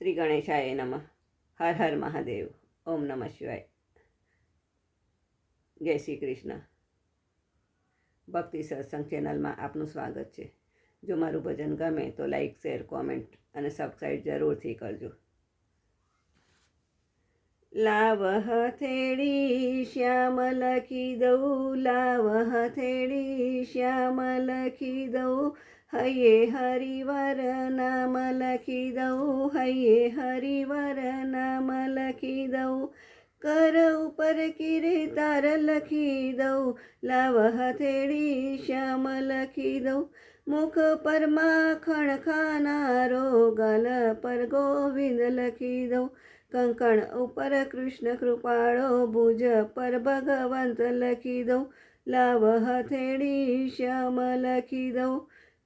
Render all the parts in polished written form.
શ્રી ગણેશાય નમઃ. હર હર મહાદેવ. ઓમ નમઃ શિવાય. જય શ્રી કૃષ્ણ. ભક્તિ સત્સંગ ચેનલમાં આપનું સ્વાગત છે. જો મારું ભજન ગમે તો લાઈક, શેર, કોમેન્ટ અને સબસ્ક્રાઈબ જરૂરથી કરજો. લાવ હથેળી શ્યામ લખી દઉં, લાવ હથેળી શ્યામ લખી દઉં, હૈયે હરિવર નામ લખી દઉં, હૈયે હરિવર નામ લખી દઉં, કર ઉપર કીર્તાર લખી દઉં, લાવ હથેળી શ્યામ લખી દઉં, મુખ પર માખણ ખાનારો, ગાલ પર ગોવિંદ લખી દઉં, કંકણ ઉપર કૃષ્ણ કૃપાળો, ભુજ પર ભગવંત લખી દઉં, લાવ હથેળી શ્યામ લખી દઉં,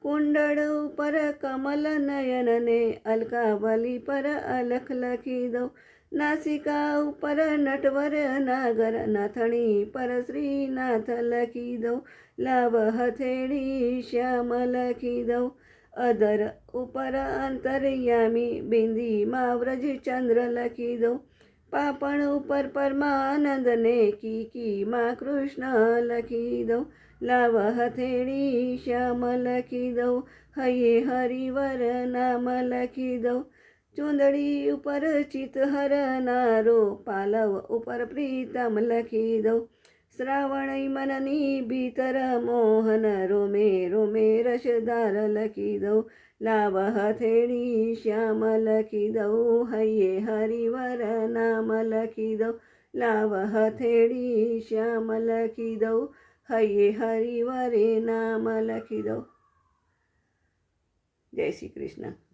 કુંડળ ઉપર કમલ નયન ને, અલકાવલી પર અલખ લખી દઉં, નાસિકા ઉપર નટવર નાગર, નાથણી પર શ્રીનાથ લખી દઉં, લાવ હથેળી શ્યામ લખી દઉં, અધર ઉપર અંતર્યામી, બિંદીમાં વ્રજચંદ્ર લખી દઉં, પાપણ ઉપર પરમાનંદ ને, કીકીમાં કૃષ્ણ લખી દઉં, લાવ હથેળી શ્યામ લખી દઉં, હૈયે હરિવર નામ લખી દઉં, ચૂંદડી ઉપર ચિતહર નારો, પાલવ ઉપર પ્રીતમ લખી દઉં, શ્રાવણી મનની ભીતર મોહન, રોમે રોમે રસદાર લખી દઉં, લાવ હથેળી શ્યામ લખી દઉં, હૈયે હરિવર નામ લખી દઉં, લાવ હથેળી શ્યામ લખી દઉં, હૈયે હરિવરે નામ લખી દઉં. જય શ્રી કૃષ્ણ.